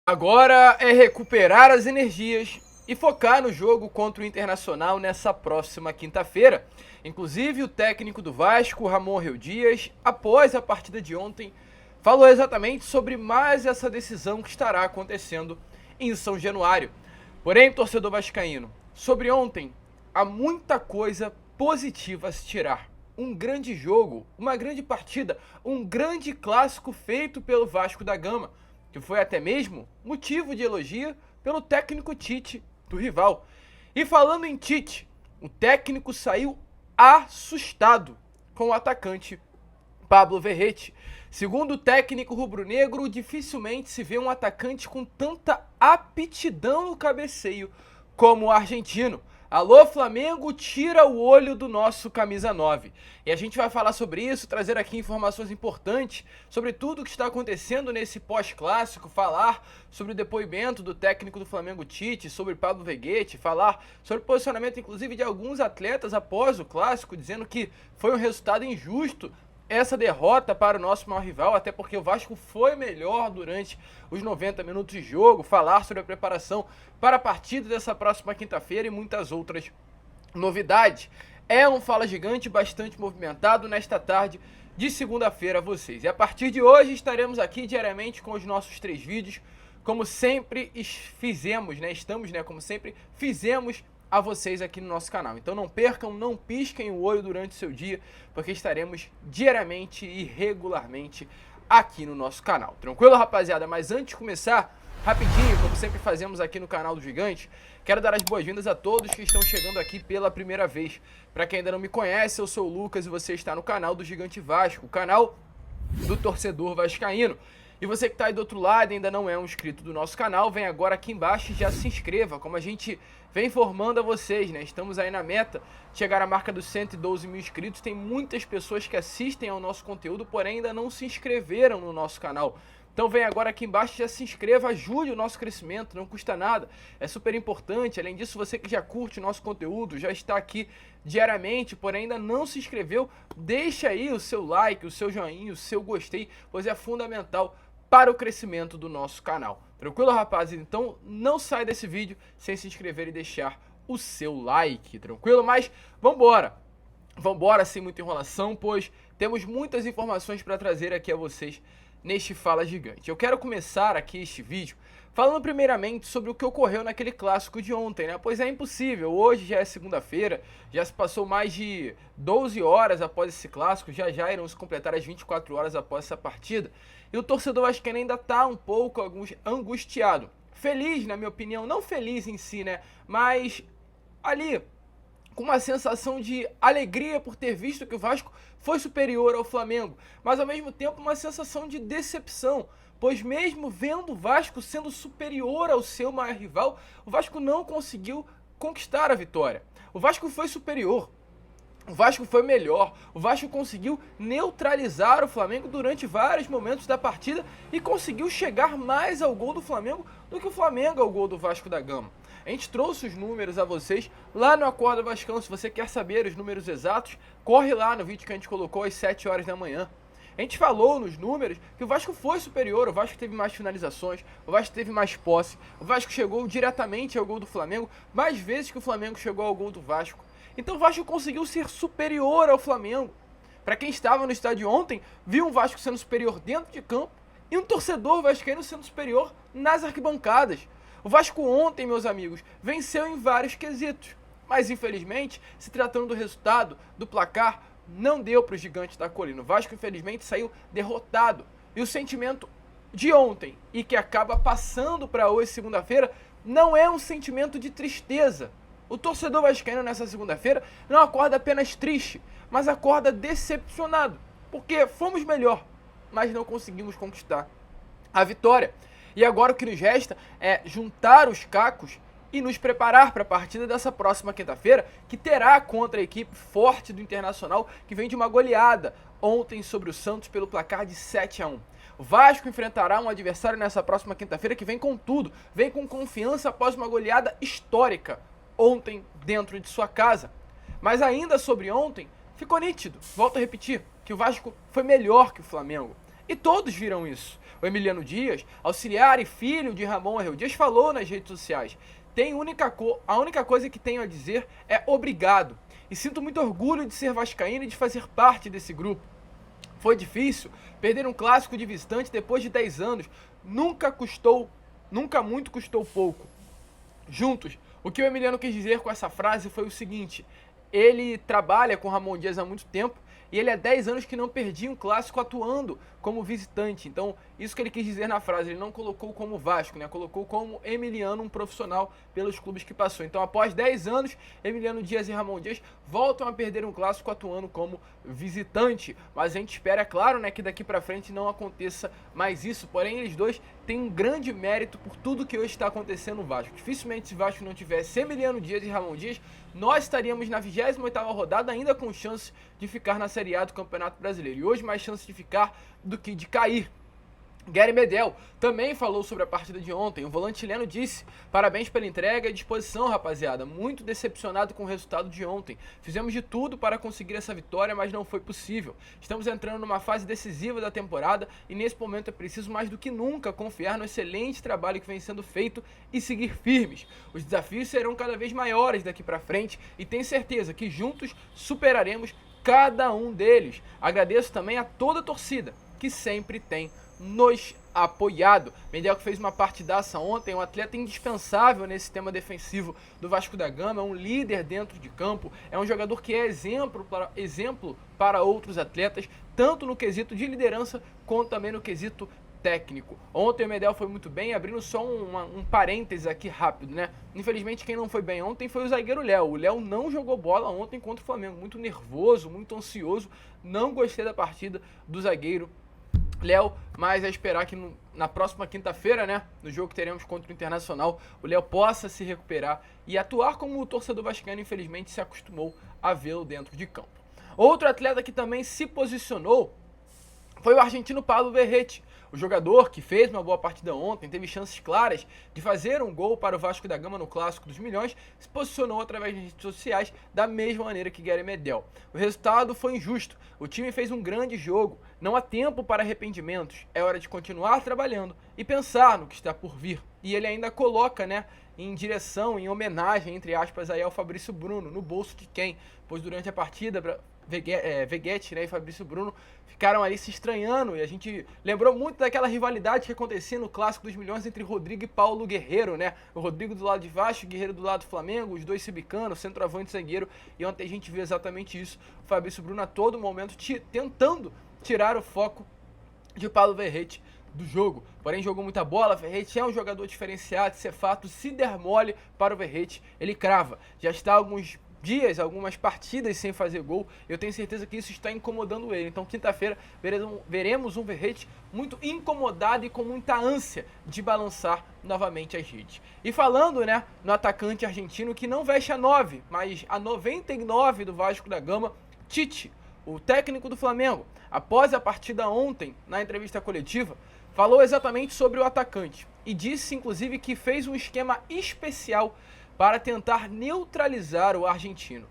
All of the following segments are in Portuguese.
Agora é recuperar as energias e focar no jogo contra o Internacional nessa próxima quinta-feira. Inclusive, o técnico do Vasco, Ramon Reu Dias, após a partida de ontem, falou exatamente sobre mais essa decisão que estará acontecendo em São Januário. Porém, torcedor vascaíno, sobre ontem, há muita coisa positiva a se tirar. Um grande jogo, uma grande partida, um grande clássico feito pelo Vasco da Gama, que foi até mesmo motivo de elogio pelo técnico Tite do rival. E falando em Tite, o técnico saiu assustado com o atacante Pablo Verrete. Segundo o técnico rubro-negro, dificilmente se vê um atacante com tanta aptidão no cabeceio como o argentino. Alô, Flamengo, tira o olho do nosso camisa 9. E a gente vai falar sobre isso, trazer aqui informações importantes sobre tudo o que está acontecendo nesse pós-clássico, falar sobre o depoimento do técnico do Flamengo Tite, sobre Pablo Verrete, falar sobre o posicionamento inclusive de alguns atletas após o clássico, dizendo que foi um resultado injusto essa derrota para o nosso maior rival, até porque o Vasco foi melhor durante os 90 minutos de jogo, falar sobre a preparação para a partida dessa próxima quinta-feira e muitas outras novidades. É um Fala Gigante bastante movimentado nesta tarde de segunda-feira a vocês. E a partir de hoje estaremos aqui diariamente com os nossos 3 vídeos, como sempre fizemos, como sempre fizemos a vocês aqui no nosso canal. Então não percam, não pisquem o olho durante o seu dia, porque estaremos diariamente e regularmente aqui no nosso canal. Tranquilo, rapaziada? Mas antes de começar, rapidinho, como sempre fazemos aqui no canal do Gigante, quero dar as boas-vindas a todos que estão chegando aqui pela primeira vez. Para quem ainda não me conhece, eu sou o Lucas e você está no canal do Gigante Vasco, o canal do torcedor vascaíno. E você que está aí do outro lado e ainda não é um inscrito do nosso canal, vem agora aqui embaixo e já se inscreva, como a gente vem informando a vocês, né? Estamos aí na meta de chegar à marca dos 112 mil inscritos. Tem muitas pessoas que assistem ao nosso conteúdo, porém ainda não se inscreveram no nosso canal. Então vem agora aqui embaixo, já se inscreva, ajude o nosso crescimento, não custa nada, é super importante. Além disso, você que já curte o nosso conteúdo, já está aqui diariamente, porém ainda não se inscreveu, deixa aí o seu like, o seu joinha, o seu gostei, pois é fundamental para o crescimento do nosso canal. Tranquilo, rapaziada? Então não sai desse vídeo sem se inscrever e deixar o seu like, tranquilo? Mas vambora! Vambora sem muita enrolação, pois temos muitas informações para trazer aqui a vocês neste Fala Gigante. Eu quero começar aqui este vídeo falando primeiramente sobre o que ocorreu naquele clássico de ontem, né? Pois é impossível, hoje já é segunda-feira, já se passou mais de 12 horas após esse clássico, já irão se completar as 24 horas após essa partida, e o torcedor vascaíno ainda está um pouco angustiado. Feliz, na minha opinião, não feliz em si, né? Mas ali com uma sensação de alegria por ter visto que o Vasco foi superior ao Flamengo, mas ao mesmo tempo uma sensação de decepção, pois mesmo vendo o Vasco sendo superior ao seu maior rival, o Vasco não conseguiu conquistar a vitória. O Vasco foi superior, o Vasco foi melhor, o Vasco conseguiu neutralizar o Flamengo durante vários momentos da partida e conseguiu chegar mais ao gol do Flamengo do que o Flamengo ao gol do Vasco da Gama. A gente trouxe os números a vocês lá no Acorda Vascão. Se você quer saber os números exatos, corre lá no vídeo que a gente colocou às 7 horas da manhã. A gente falou nos números que o Vasco foi superior, o Vasco teve mais finalizações, o Vasco teve mais posse, o Vasco chegou diretamente ao gol do Flamengo, mais vezes que o Flamengo chegou ao gol do Vasco. Então o Vasco conseguiu ser superior ao Flamengo. Para quem estava no estádio ontem, viu um Vasco sendo superior dentro de campo e um torcedor vascaíno sendo superior nas arquibancadas. O Vasco ontem, meus amigos, venceu em vários quesitos, mas infelizmente, se tratando do resultado, do placar, não deu para os gigantes da colina. O Vasco infelizmente saiu derrotado. E o sentimento de ontem e que acaba passando para hoje, segunda-feira, não é um sentimento de tristeza. O torcedor vascaíno nessa segunda-feira não acorda apenas triste, mas acorda decepcionado, porque fomos melhor, mas não conseguimos conquistar a vitória. E agora o que nos resta é juntar os cacos e nos preparar para a partida dessa próxima quinta-feira, que terá contra a equipe forte do Internacional, que vem de uma goleada ontem sobre o Santos pelo placar de 7-1. O Vasco enfrentará um adversário nessa próxima quinta-feira que vem com tudo, vem com confiança após uma goleada histórica ontem dentro de sua casa. Mas ainda sobre ontem, ficou nítido, volto a repetir, que o Vasco foi melhor que o Flamengo. E todos viram isso. O Emiliano Dias, auxiliar e filho de Ramon Arreu Dias, falou nas redes sociais: a única coisa que tenho a dizer é obrigado. E sinto muito orgulho de ser vascaíno e de fazer parte desse grupo. Foi difícil perder um clássico de visitante depois de 10 anos. Nunca muito custou pouco. Juntos, o que o Emiliano quis dizer com essa frase foi o seguinte: ele trabalha com Ramon Dias há muito tempo e ele há 10 anos que não perdia um clássico atuando como visitante. Então, isso que ele quis dizer na frase, ele não colocou como Vasco, né? Colocou como Emiliano, um profissional pelos clubes que passou. Então, após 10 anos, Emiliano Dias e Ramon Dias voltam a perder um clássico atuando como visitante. Mas a gente espera, é claro, né, que daqui pra frente não aconteça mais isso. Porém, eles dois têm um grande mérito por tudo que hoje está acontecendo no Vasco. Dificilmente, se o Vasco não tivesse Emiliano Dias e Ramon Dias, nós estaríamos na 28ª rodada ainda com chance de ficar na Série A do Campeonato Brasileiro. E hoje mais chance de ficar do que de cair. Gary Medel também falou sobre a partida de ontem. O volante chileno disse: parabéns pela entrega e disposição, rapaziada. Muito decepcionado com o resultado de ontem. Fizemos de tudo para conseguir essa vitória, mas não foi possível. Estamos entrando numa fase decisiva da temporada e nesse momento é preciso mais do que nunca confiar no excelente trabalho que vem sendo feito e seguir firmes. Os desafios serão cada vez maiores daqui para frente e tenho certeza que juntos superaremos cada um deles. Agradeço também a toda a torcida que sempre tem nos apoiado. Medel, que fez uma partidaça ontem, um atleta indispensável nesse sistema defensivo do Vasco da Gama, é um líder dentro de campo, é um jogador que é exemplo para outros atletas, tanto no quesito de liderança, quanto também no quesito técnico. Ontem o Medel foi muito bem, abrindo só um parênteses aqui rápido, né? Infelizmente quem não foi bem ontem foi o zagueiro Léo. O Léo não jogou bola ontem contra o Flamengo, muito nervoso, muito ansioso, não gostei da partida do zagueiro Léo, mas é esperar que na próxima quinta-feira, né, no jogo que teremos contra o Internacional, o Léo possa se recuperar e atuar como o torcedor vascaíno, infelizmente, se acostumou a vê-lo dentro de campo. Outro atleta que também se posicionou foi o argentino Pablo Verrete. O jogador, que fez uma boa partida ontem, teve chances claras de fazer um gol para o Vasco da Gama no Clássico dos Milhões, se posicionou através das redes sociais da mesma maneira que Gary Medel. O resultado foi injusto, o time fez um grande jogo, não há tempo para arrependimentos, é hora de continuar trabalhando e pensar no que está por vir. E ele ainda coloca, né, em direção, em homenagem, entre aspas, aí ao Fabrício Bruno, no bolso de quem? Pois durante a partida, Veguete, né, e Fabrício Bruno ficaram ali se estranhando e a gente lembrou muito daquela rivalidade que acontecia no Clássico dos Milhões entre Rodrigo e Paulo Guerreiro, né? O Rodrigo do lado de Vasco, o Guerreiro do lado do Flamengo, os dois se bicando, centroavante e zagueiro, e ontem a gente viu exatamente isso. O Fabrício Bruno a todo momento tentando tirar o foco de Pablo Verrete do jogo, porém jogou muita bola. Verrete é um jogador diferenciado, isso é fato. Se der mole para o Verrete, ele crava. Já está há alguns dias, algumas partidas sem fazer gol, eu tenho certeza que isso está incomodando ele. Então quinta-feira veremos um Verrete muito incomodado e com muita ânsia de balançar novamente as redes. E falando, né, no atacante argentino que não veste a 9, mas a 99 do Vasco da Gama, Tite, o técnico do Flamengo, após a partida ontem, na entrevista coletiva, falou exatamente sobre o atacante e disse inclusive que fez um esquema especial para tentar neutralizar o argentino.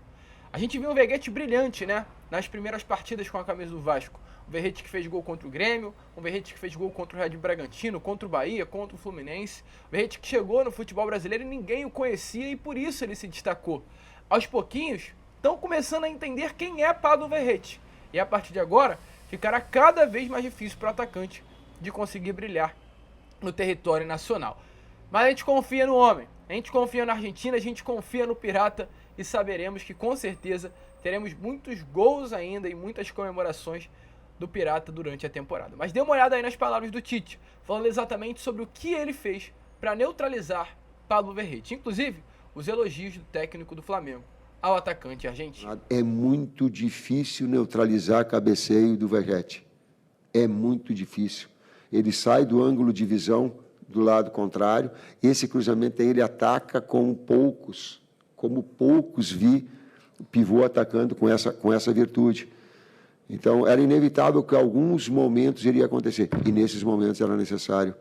A gente viu um Veguete brilhante, né, nas primeiras partidas com a camisa do Vasco. Um Verrete que fez gol contra o Grêmio, um Verrete que fez gol contra o Red Bull Bragantino, contra o Bahia, contra o Fluminense. Um Verrete que chegou no futebol brasileiro e ninguém o conhecia e por isso ele se destacou. Aos pouquinhos, estão começando a entender quem é Pablo Verrete. E a partir de agora, ficará cada vez mais difícil para o atacante de conseguir brilhar no território nacional. Mas a gente confia no homem, a gente confia na Argentina, a gente confia no Pirata e saberemos que com certeza teremos muitos gols ainda e muitas comemorações do Pirata durante a temporada. Mas dê uma olhada aí nas palavras do Tite, falando exatamente sobre o que ele fez para neutralizar Pablo Verrete. Inclusive, os elogios do técnico do Flamengo ao atacante argentino. É muito difícil neutralizar cabeceio do Verrete. É muito difícil. Ele sai do ângulo de visão do lado contrário, esse cruzamento aí ele ataca como poucos vi o pivô atacando com essa virtude. Então, era inevitável que em alguns momentos iria acontecer, e nesses momentos era necessário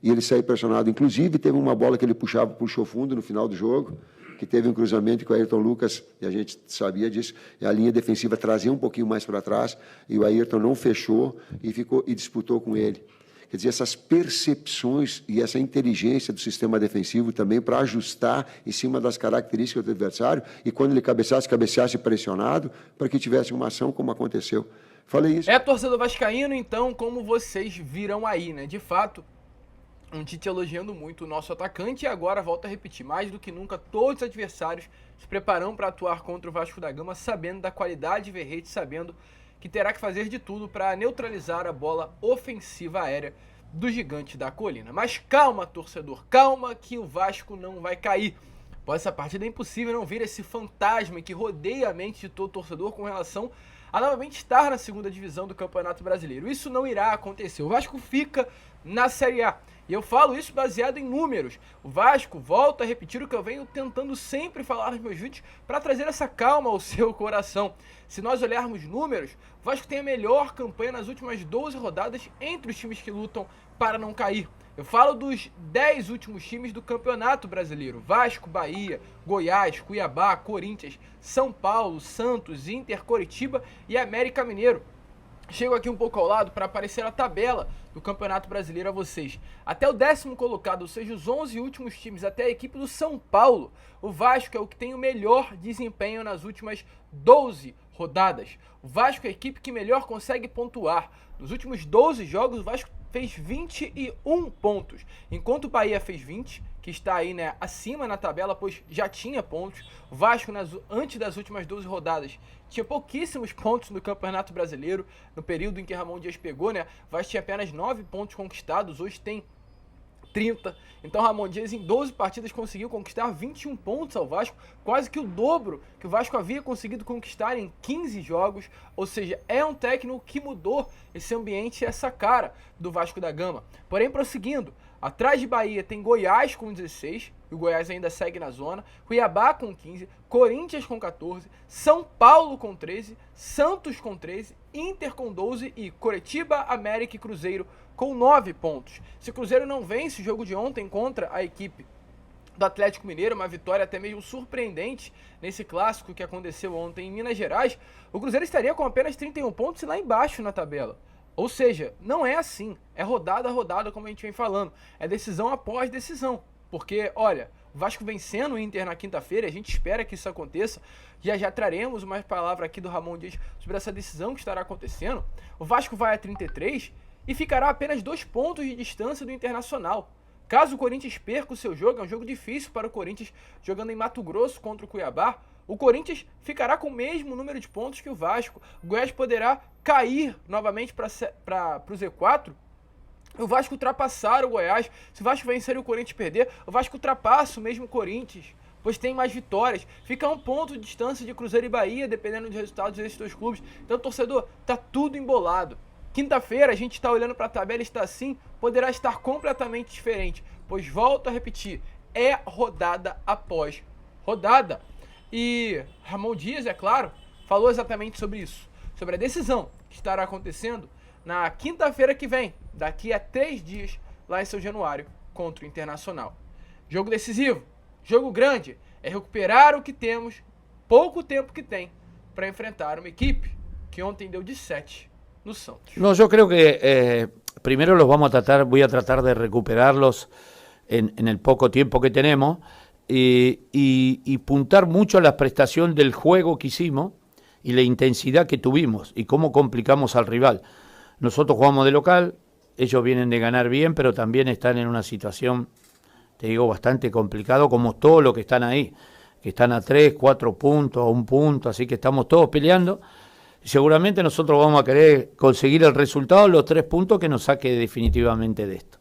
E ele saiu pressionado. Inclusive, teve uma bola que ele puxou fundo no final do jogo, que teve um cruzamento com o Ayrton Lucas, e a gente sabia disso, e a linha defensiva trazia um pouquinho mais para trás, e o Ayrton não fechou e disputou com ele. Quer dizer, essas percepções e essa inteligência do sistema defensivo também para ajustar em cima das características do adversário e quando ele cabeceasse pressionado para que tivesse uma ação como aconteceu. Falei isso. Torcedor vascaíno, então, como vocês viram aí, né? De fato, um Tite elogiando muito o nosso atacante e agora, volto a repetir, mais do que nunca, todos os adversários se preparam para atuar contra o Vasco da Gama, sabendo da qualidade de Verratti, sabendo que terá que fazer de tudo para neutralizar a bola ofensiva aérea do Gigante da Colina. Mas calma, torcedor, calma que o Vasco não vai cair. Após essa partida é impossível não vir esse fantasma que rodeia a mente de todo torcedor com relação a novamente estar na segunda divisão do Campeonato Brasileiro. Isso não irá acontecer. O Vasco fica na Série A. E eu falo isso baseado em números. O Vasco, volto a repetir o que eu venho tentando sempre falar nos meus vídeos para trazer essa calma ao seu coração. Se nós olharmos números, o Vasco tem a melhor campanha nas últimas 12 rodadas entre os times que lutam para não cair. Eu falo dos 10 últimos times do Campeonato Brasileiro: Vasco, Bahia, Goiás, Cuiabá, Corinthians, São Paulo, Santos, Inter, Coritiba e América Mineiro. Chego aqui um pouco ao lado para aparecer a tabela do Campeonato Brasileiro a vocês. Até o 10º colocado, ou seja, os 11 últimos times, até a equipe do São Paulo. O Vasco é o que tem o melhor desempenho nas últimas 12 rodadas. O Vasco é a equipe que melhor consegue pontuar. Nos últimos 12 jogos, o Vasco fez 21 pontos, enquanto o Bahia fez 20, que está aí, né, acima na tabela, pois já tinha pontos. O Vasco, antes das últimas 12 rodadas, tinha pouquíssimos pontos no Campeonato Brasileiro, no período em que Ramon Dias pegou, né, o Vasco tinha apenas 9 pontos conquistados, hoje tem 30. Então Ramon Dias em 12 partidas conseguiu conquistar 21 pontos ao Vasco, quase que o dobro que o Vasco havia conseguido conquistar em 15 jogos, ou seja, é um técnico que mudou esse ambiente e essa cara do Vasco da Gama. Porém, prosseguindo, atrás de Bahia tem Goiás com 16, e o Goiás ainda segue na zona, Cuiabá com 15, Corinthians com 14, São Paulo com 13, Santos com 13, Inter com 12 e Coritiba, América e Cruzeiro com 9 pontos. Se o Cruzeiro não vence o jogo de ontem contra a equipe do Atlético Mineiro, uma vitória até mesmo surpreendente nesse clássico que aconteceu ontem em Minas Gerais, o Cruzeiro estaria com apenas 31 pontos e lá embaixo na tabela. Ou seja, não é assim, é rodada a rodada como a gente vem falando, é decisão após decisão, porque olha, o Vasco vencendo o Inter na quinta-feira, a gente espera que isso aconteça, já traremos uma palavra aqui do Ramon Dias sobre essa decisão que estará acontecendo. O Vasco vai a 33 e ficará a apenas 2 pontos de distância do Internacional. Caso o Corinthians perca o seu jogo, é um jogo difícil para o Corinthians jogando em Mato Grosso contra o Cuiabá, o Corinthians ficará com o mesmo número de pontos que o Vasco. O Goiás poderá cair novamente para o Z4. O Vasco ultrapassar o Goiás. Se o Vasco vencer e o Corinthians perder, o Vasco ultrapassa o mesmo Corinthians, pois tem mais vitórias. Fica a 1 ponto de distância de Cruzeiro e Bahia, dependendo dos resultados desses dois clubes. Então, torcedor, tá tudo embolado. Quinta-feira a gente está olhando para a tabela e está assim, poderá estar completamente diferente, pois volto a repetir, é rodada após rodada. E Ramon Dias, é claro, falou exatamente sobre isso, sobre a decisão que estará acontecendo na quinta-feira que vem, daqui a 3 dias, lá em São Januário, contra o Internacional. Jogo decisivo, jogo grande, é recuperar o que temos, pouco tempo que tem, para enfrentar uma equipe que ontem deu de 7 no Santos. No, yo creo que primero voy a tratar de recuperarlos en el poco tiempo que tenemos y puntar mucho a la prestación del juego que hicimos y la intensidad que tuvimos y cómo complicamos al rival. Nosotros jugamos de local, ellos vienen de ganar bien, pero también están en una situación, te digo, bastante complicado, como todos los que están ahí, que están a 3, 4 puntos, a 1 punto, así que estamos todos peleando. Seguramente nosotros vamos a querer conseguir el resultado, los 3 puntos que nos saque definitivamente de esto.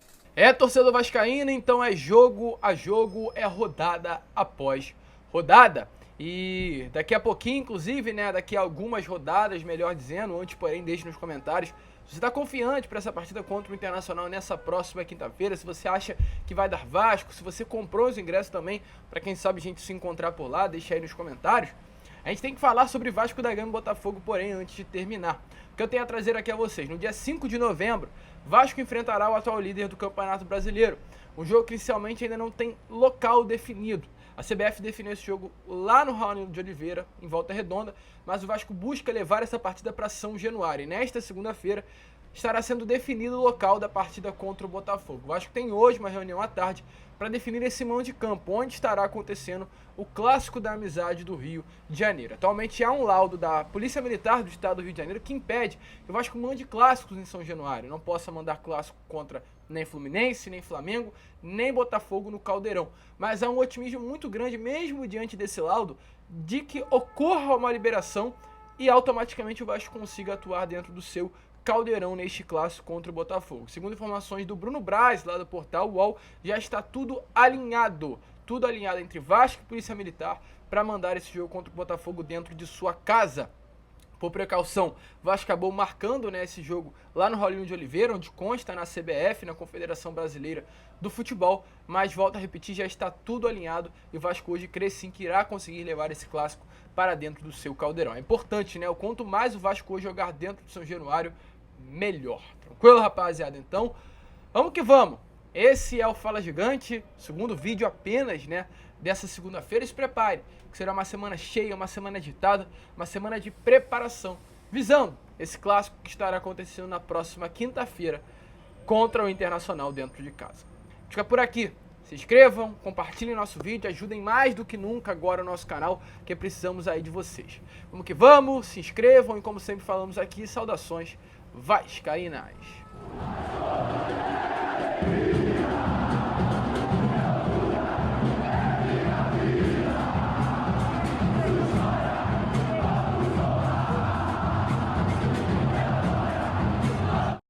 Torcedor vascaíno, então é jogo a jogo, é rodada após rodada. E daqui a pouquinho, inclusive, né, daqui a algumas rodadas, melhor dizendo, antes porém, deixe nos comentários, se você está confiante para essa partida contra o Internacional nessa próxima quinta-feira, se você acha que vai dar Vasco, se você comprou os ingressos também, para quem sabe a gente se encontrar por lá, deixa aí nos comentários. A gente tem que falar sobre Vasco da Gama e Botafogo, porém, antes de terminar. O que eu tenho a trazer aqui a vocês. No dia 5 de novembro, Vasco enfrentará o atual líder do Campeonato Brasileiro. Um jogo que inicialmente ainda não tem local definido. A CBF definiu esse jogo lá no Raul de Oliveira, em Volta Redonda, mas o Vasco busca levar essa partida para São Januário. E nesta segunda-feira estará sendo definido o local da partida contra o Botafogo. O Vasco tem hoje uma reunião à tarde para definir esse mando de campo, onde estará acontecendo o Clássico da Amizade do Rio de Janeiro. Atualmente há um laudo da Polícia Militar do Estado do Rio de Janeiro que impede que o Vasco mande clássicos em São Januário. Não possa mandar clássico contra nem Fluminense, nem Flamengo, nem Botafogo no Caldeirão. Mas há um otimismo muito grande, mesmo diante desse laudo, de que ocorra uma liberação e automaticamente o Vasco consiga atuar dentro do seu Caldeirão neste clássico contra o Botafogo. Segundo informações do Bruno Braz, lá do portal UOL, já está tudo alinhado entre Vasco e Polícia Militar para mandar esse jogo contra o Botafogo dentro de sua casa. Por precaução, o Vasco acabou marcando, né, esse jogo lá no Rolinho de Oliveira, onde consta na CBF, na Confederação Brasileira do Futebol, mas volto a repetir, já está tudo alinhado e o Vasco hoje crê sim que irá conseguir levar esse clássico para dentro do seu Caldeirão. É importante, né? O quanto mais o Vasco hoje jogar dentro do São Januário, melhor. Tranquilo, rapaziada? Então, vamos que vamos. Esse é o Fala Gigante, segundo vídeo apenas, né, dessa segunda-feira. Se prepare, que será uma semana cheia, uma semana agitada, uma semana de preparação, visando esse clássico que estará acontecendo na próxima quinta-feira contra o Internacional dentro de casa. Fica por aqui. Se inscrevam, compartilhem nosso vídeo, ajudem mais do que nunca agora o nosso canal, que precisamos aí de vocês. Vamos que vamos, se inscrevam e como sempre falamos aqui, saudações vascaínas.